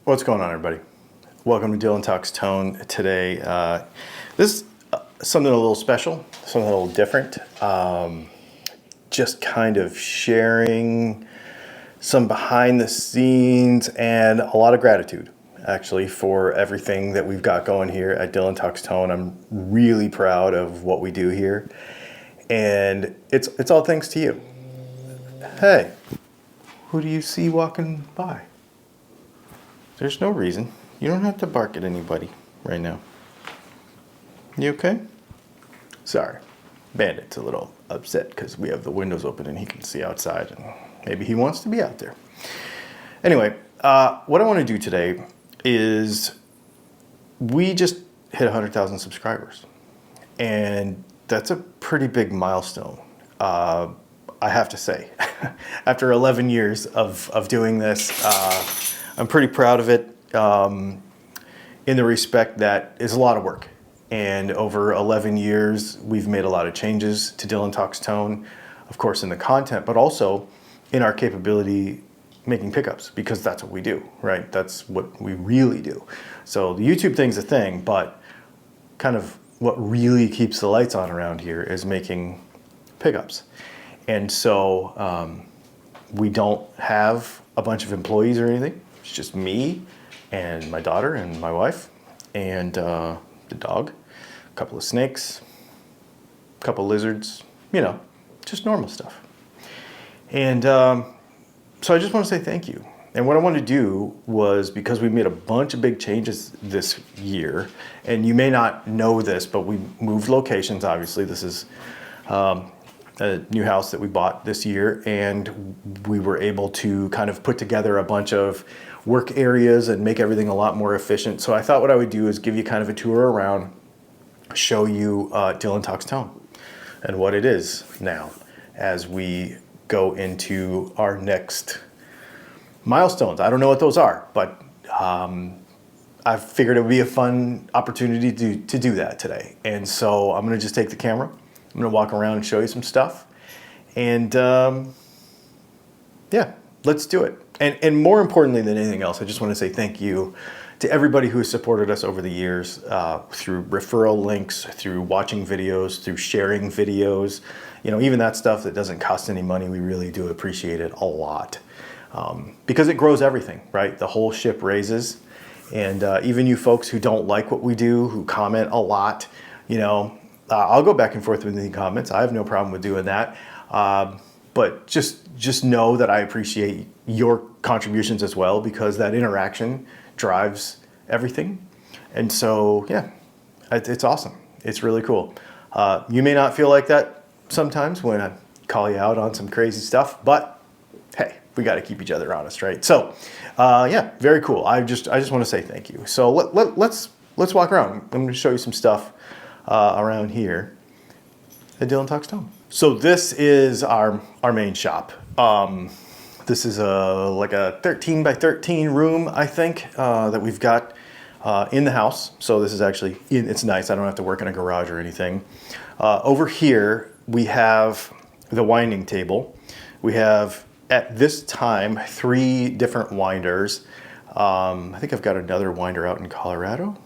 What's going on, everybody? Welcome to Dylan Talks Tone today. This is something a little special, something a little different. Just kind of sharing some behind the scenes and a lot of gratitude, actually, for everything that we've got going here at Dylan Talks Tone. I'm really proud of what we do here, and it's all thanks to you. Hey, who do you see walking by? There's no reason. You don't have to bark at anybody right now. You okay? Sorry. Bandit's a little upset because we have the windows open and he can see outside and maybe he wants to be out there. Anyway, what I want to do today is we just hit 100,000 subscribers. And that's a pretty big milestone, I have to say. After 11 years of doing this, I'm pretty proud of it in the respect that it's a lot of work. And over 11 years, we've made a lot of changes to Dylan Talks Tone, of course, in the content, but also in our capability making pickups, because that's what we do, right? That's what we really do. So the YouTube thing's a thing, but kind of what really keeps the lights on around here is making pickups. And so we don't have a bunch of employees or anything. It's just me and my daughter and my wife and the dog, a couple of snakes, a couple of lizards, you know, just normal stuff. And so I just want to say thank you. And what I wanted to do was, because we made a bunch of big changes this year, and you may not know this, but we moved locations, obviously. This is a new house that we bought this year, and we were able to kind of put together a bunch of work areas and make everything a lot more efficient. So I thought what I would do is give you kind of a tour around, show you Dylan Talks Tone and what it is now as we go into our next milestones. I don't know what those are, but I figured it would be a fun opportunity to do that today. And so I'm gonna just take the camera. I'm gonna walk around and show you some stuff. And yeah, let's do it. And more importantly than anything else, I just want to say thank you to everybody who has supported us over the years through referral links, through watching videos, through sharing videos. You know, even that stuff that doesn't cost any money, we really do appreciate it a lot. Because it grows everything, right? The whole ship raises. And even you folks who don't like what we do, who comment a lot, you know, I'll go back and forth with the comments. I have no problem with doing that. But just know that I appreciate your contributions as well, because that interaction drives everything. And so, yeah, it's awesome. It's really cool. You may not feel like that sometimes when I call you out on some crazy stuff, but hey, we got to keep each other honest, right? So, yeah, very cool. I just want to say thank you. So let's walk around. I'm going to show you some stuff around here at Dylan Talks Tone. So this is our main shop. This is like a 13 by 13 room, I think, that we've got in the house. So this is actually, it's nice. I don't have to work in a garage or anything. Over here, we have the winding table. We have, at this time, 3 different winders. I think I've got another winder out in Colorado.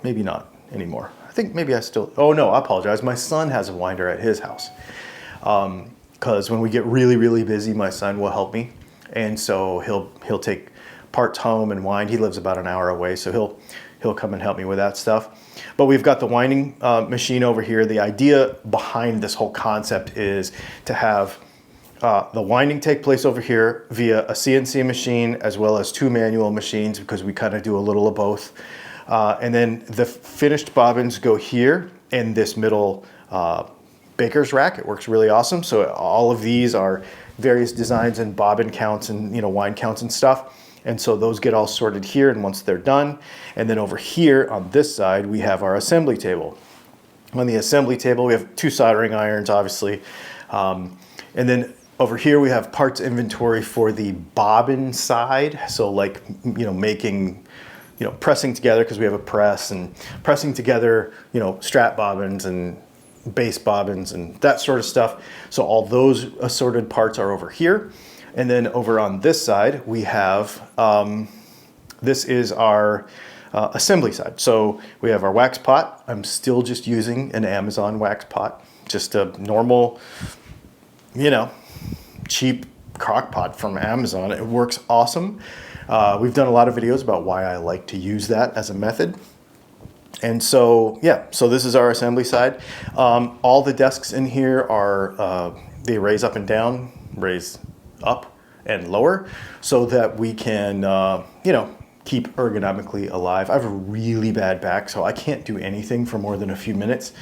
Maybe not anymore. I think maybe I still, oh no, I apologize. My son has a winder at his house. Because when we get really, really busy, my son will help me. And so he'll take parts home and wind. He lives about an hour away, so he'll come and help me with that stuff. But we've got the winding machine over here. The idea behind this whole concept is to have the winding take place over here via a CNC machine, as well as 2 manual machines, because we kind of do a little of both. And then the finished bobbins go here in this middle baker's rack. It works really awesome. So all of these are various designs and bobbin counts and, you know, wind counts and stuff. And so those get all sorted here, and once they're done. And then over here on this side, we have our assembly table. On the assembly table, we have 2 soldering irons, obviously. And then over here, we have parts inventory for the bobbin side. So like, you know, making, you know, pressing together, because we have a press, and pressing together, you know, strap bobbins and base bobbins and that sort of stuff. So all those assorted parts are over here. And then over on this side, we have This is our assembly side. So we have our wax pot. I'm still just using an Amazon wax pot, just a normal, cheap crock pot from Amazon. It works awesome. We've done a lot of videos about why I like to use that as a method. And so, yeah, so this is our assembly side. All the desks in here are, they raise up and down, raise up and lower, so that we can, keep ergonomically alive. I have a really bad back, so I can't do anything for more than a few minutes,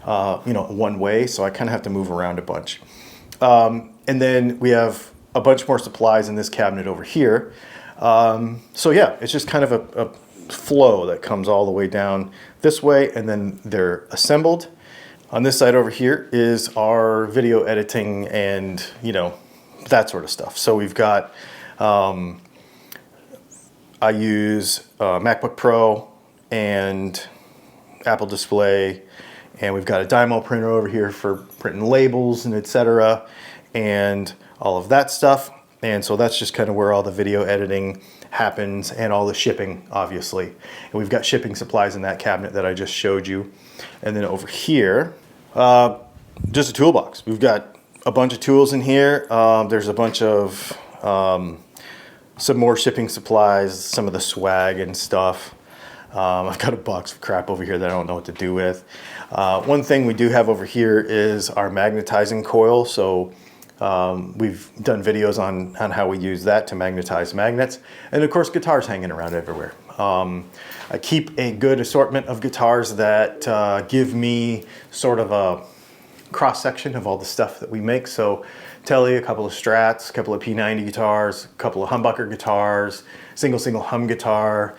one way, so I kind of have to move around a bunch. And then we have a bunch more supplies in this cabinet over here. So yeah, it's just kind of a flow that comes all the way down this way, and then they're assembled. On this side over here is our video editing and, that sort of stuff. So we've got, I use MacBook Pro and Apple Display, and we've got a Dymo printer over here for printing labels and etc. and all of that stuff. And so that's just kind of where all the video editing happens, and all the shipping, obviously. And we've got shipping supplies in that cabinet that I just showed you. And then over here, just a toolbox. We've got a bunch of tools in here. There's a bunch of some more shipping supplies, some of the swag and stuff. I've got a box of crap over here that I don't know what to do with. One thing we do have over here is our magnetizing coil. So we've done videos on how we use that to magnetize magnets. And of course, guitars hanging around everywhere. I keep a good assortment of guitars that give me sort of a cross-section of all the stuff that we make. So Telly, a couple of Strats, a couple of P90 guitars, a couple of humbucker guitars, single hum guitar,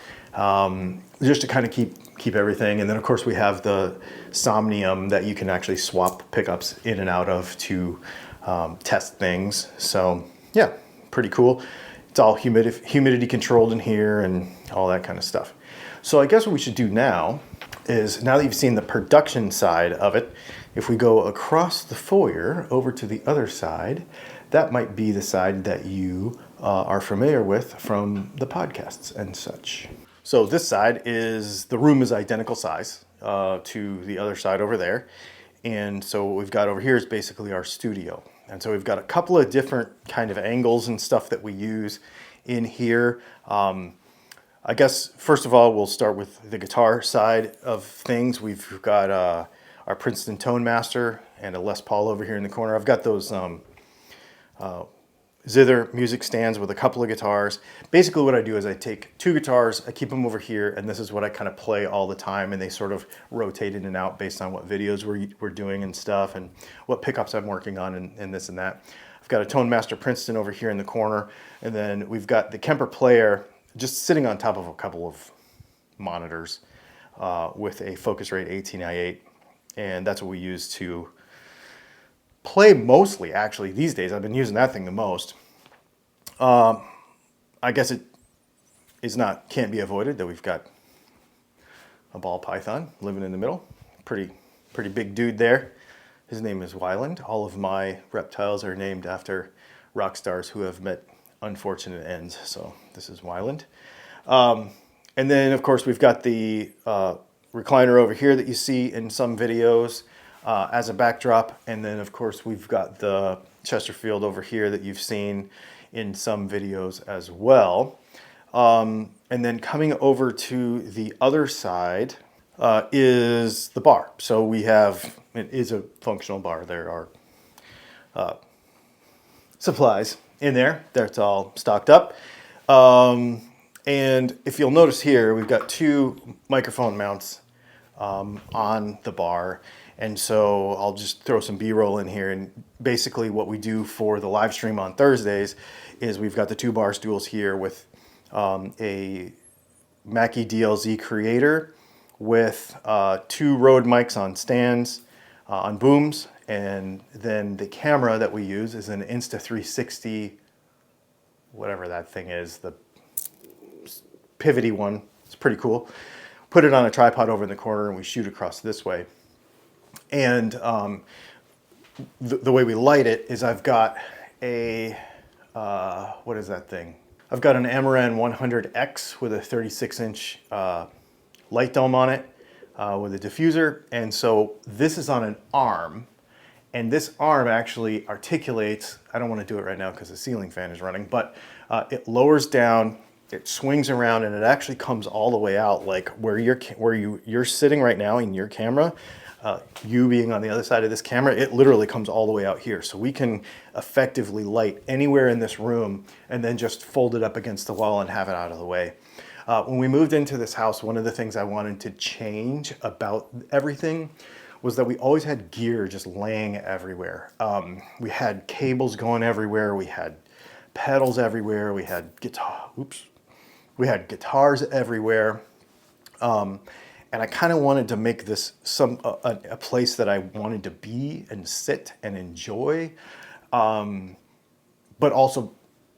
just to kind of keep everything. And then of course we have the Somnium that you can actually swap pickups in and out of to test things. So yeah, pretty cool. It's all humidity controlled in here and all that kind of stuff. So I guess what we should do now is, now that you've seen the production side of it, if we go across the foyer over to the other side, that might be the side that you are familiar with from the podcasts and such. So this side is, the room is identical size to the other side over there. And so what we've got over here is basically our studio. And so we've got a couple of different kind of angles and stuff that we use in here. I guess, first of all, we'll start with the guitar side of things. We've got our Princeton Tone Master and a Les Paul over here in the corner. I've got those zither music stands with a couple of guitars. Basically what I do is I take two guitars, I keep them over here, and this is what I kind of play all the time, and they sort of rotate in and out based on what videos we're doing and stuff, and what pickups I'm working on and this and that. I've got a Tone Master Princeton over here in the corner, and then we've got the Kemper Player just sitting on top of a couple of monitors with a Focusrite 18i8, and that's what we use to play mostly, actually, these days. I've been using that thing the most. I guess it can't be avoided that we've got a ball python living in the middle. Pretty big dude there. His name is Wyland. All of my reptiles are named after rock stars who have met unfortunate ends. So this is Wyland. And then, of course, we've got the recliner over here that you see in some videos as a backdrop. And then, of course, we've got the Chesterfield over here that you've seen in some videos as well. And then coming over to the other side is the bar. So we have, it is a functional bar. There are supplies in there. That's all stocked up. And if you'll notice here, we've got two microphone mounts on the bar. And so I'll just throw some B-roll in here. And basically what we do for the live stream on Thursdays is we've got the two bar stools here with a Mackie DLZ Creator with two Rode mics on stands, on booms. And then the camera that we use is an Insta360, whatever that thing is, the pivoty one. It's pretty cool. Put it on a tripod over in the corner and we shoot across this way. And the way we light it is I've got a, what is that thing? I've got an Amaran 100X with a 36-inch light dome on it with a diffuser. And so this is on an arm. And this arm actually articulates, I don't want to do it right now because the ceiling fan is running, but it lowers down, it swings around, and it actually comes all the way out, like where you're sitting right now in your camera, you being on the other side of this camera, it literally comes all the way out here. So we can effectively light anywhere in this room and then just fold it up against the wall and have it out of the way. When we moved into this house, one of the things I wanted to change about everything was that we always had gear just laying everywhere. We had cables going everywhere. We had pedals everywhere. We had we had guitars everywhere. And I kind of wanted to make this a place that I wanted to be and sit and enjoy, but also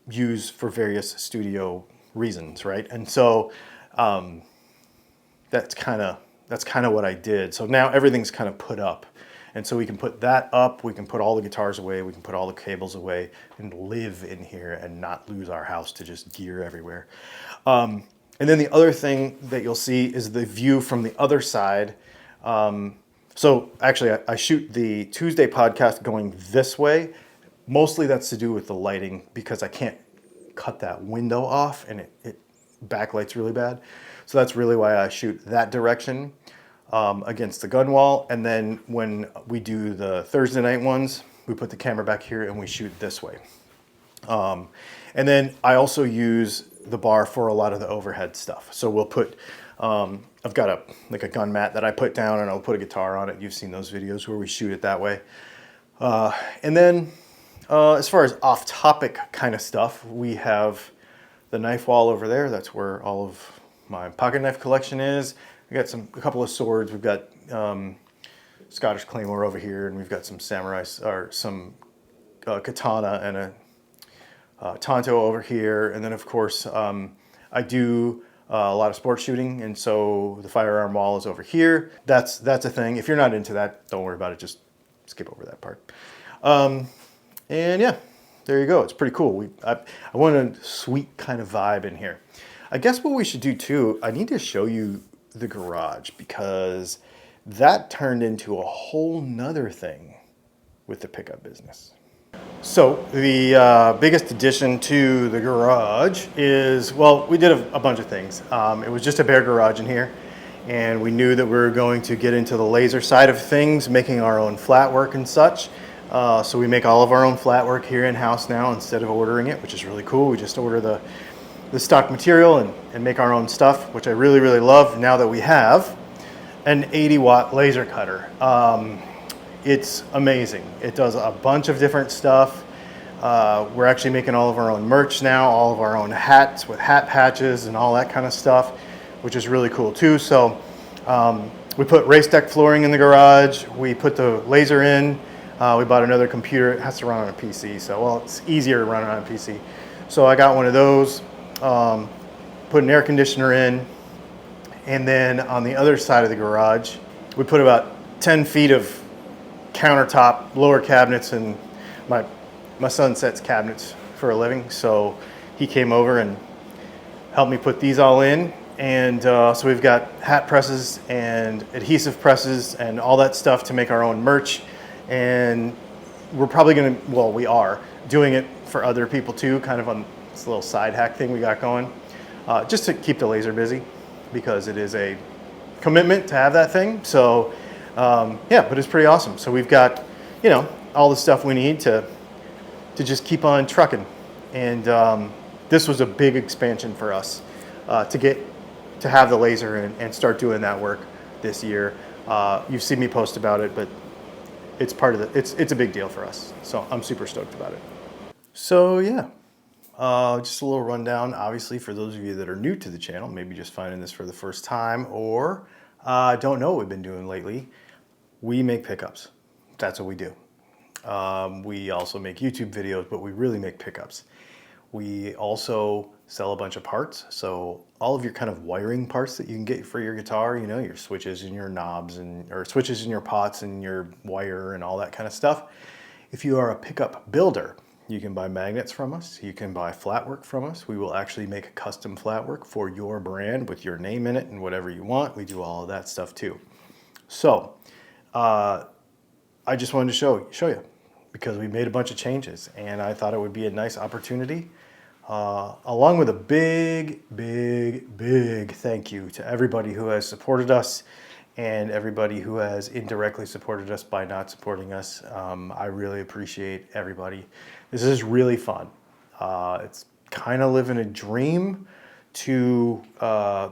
use for various studio reasons, right? And so that's kind of what I did. So now everything's kind of put up. And so we can put that up, we can put all the guitars away, we can put all the cables away and live in here and not lose our house to just gear everywhere. And then the other thing that you'll see is the view from the other side. So actually I shoot the Tuesday podcast going this way. Mostly that's to do with the lighting because I can't cut that window off and it backlights really bad. So that's really why I shoot that direction against the gun wall. And then when we do the Thursday night ones, we put the camera back here and we shoot this way. And then I also use the bar for a lot of the overhead stuff. So we'll put, I've got a gun mat that I put down and I'll put a guitar on it. You've seen those videos where we shoot it that way. And then as far as off-topic kind of stuff, we have the knife wall over there. That's where all of my pocket knife collection is. We got a couple of swords. We've got Scottish Claymore over here, and we've got some samurai or some katana and a Tonto over here. And then of course I do a lot of sport shooting, and so the firearm wall is over here. That's a thing. If you're not into that, don't worry about it. Just skip over that part. And yeah, there you go. It's pretty cool. I want a sweet kind of vibe in here. I guess what we should do too, I need to show you the garage because that turned into a whole nother thing with the pickup business. So the biggest addition to the garage is, well, we did a bunch of things. It was just a bare garage in here, and we knew that we were going to get into the laser side of things, making our own flat work and such. So we make all of our own flat work here in-house now instead of ordering it, which is really cool. We just order the stock material and make our own stuff, which I really, really love now that we have an 80-watt laser cutter. It's amazing. It does a bunch of different stuff. We're actually making all of our own merch now, all of our own hats with hat patches and all that kind of stuff, which is really cool too. So we put race deck flooring in the garage. We put the laser in. We bought another computer. It has to run on a PC. So, well, it's easier to run on a PC. So I got one of those, put an air conditioner in. And then on the other side of the garage, we put about 10 feet of countertop, lower cabinets, and my son sets cabinets for a living, so he came over and helped me put these all in. And so we've got hat presses and adhesive presses and all that stuff to make our own merch. And we're probably gonna, well, we are doing it for other people too, kind of on this little side hack thing we got going, just to keep the laser busy because it is a commitment to have that thing. So yeah, but it's pretty awesome. So we've got, you know, all the stuff we need to just keep on trucking. And this was a big expansion for us to have the laser and start doing that work this year. You've seen me post about it, but it's part of it's a big deal for us. So I'm super stoked about it. So yeah, just a little rundown, obviously, for those of you that are new to the channel, maybe just finding this for the first time or don't know what we've been doing lately. We make pickups. That's what we do. We also make YouTube videos, but we really make pickups. We also sell a bunch of parts. So all of your kind of wiring parts that you can get for your guitar, you know, your switches and your knobs or switches in your pots and your wire and all that kind of stuff. If you are a pickup builder, You can buy magnets from us. You can buy flat work from us. We will actually make a custom flat work for your brand with your name in it and whatever you want. We do all of that stuff too. So I just wanted to show you because we made a bunch of changes, and I thought it would be a nice opportunity, along with a big thank you to everybody who has supported us and everybody who has indirectly supported us by not supporting us. I really appreciate everybody. This is really fun. It's kind of living a dream to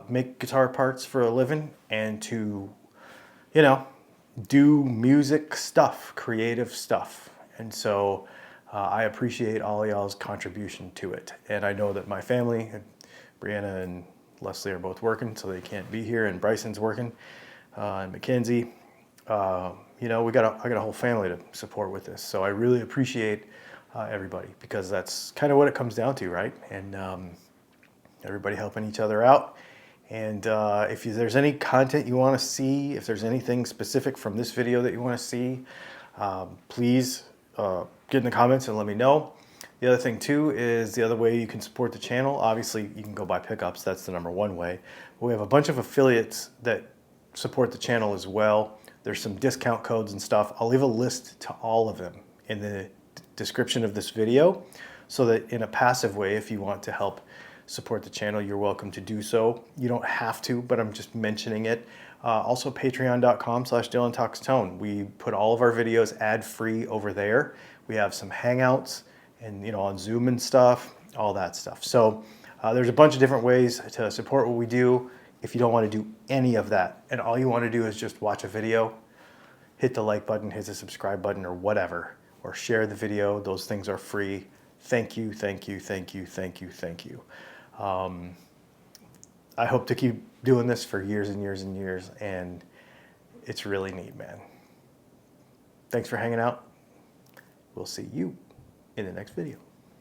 make guitar parts for a living and to, you know, do music stuff, creative stuff. And so I appreciate all y'all's contribution to it. And I know that my family, Brianna and Leslie, are both working, so they can't be here, and Bryson's working, and Mackenzie. You know, I got a whole family to support with this. So I really appreciate everybody, because that's kind of what it comes down to, right? And everybody helping each other out. And there's any content you want to see, if there's anything specific from this video that you want to see, please get in the comments and let me know. The other thing too is the other way you can support the channel. Obviously, you can go buy pickups. That's the #1 way. But we have a bunch of affiliates that support the channel as well. There's some discount codes and stuff. I'll leave a list to all of them in the description of this video, so that in a passive way, if you want to help support the channel, you're welcome to do so. You don't have to, but I'm just mentioning it. Also, patreon.com/DylanTalksTone. We put all of our videos ad-free over there. We have some hangouts and, you know, on Zoom and stuff, all that stuff. So there's a bunch of different ways to support what we do. If you don't want to do any of that, and all you want to do is just watch a video, hit the like button, hit the subscribe button, or whatever, or share the video. Those things are free. Thank you, thank you, thank you, thank you, thank you. I hope to keep doing this for years and years and years, and it's really neat, man. Thanks for hanging out. We'll see you in the next video.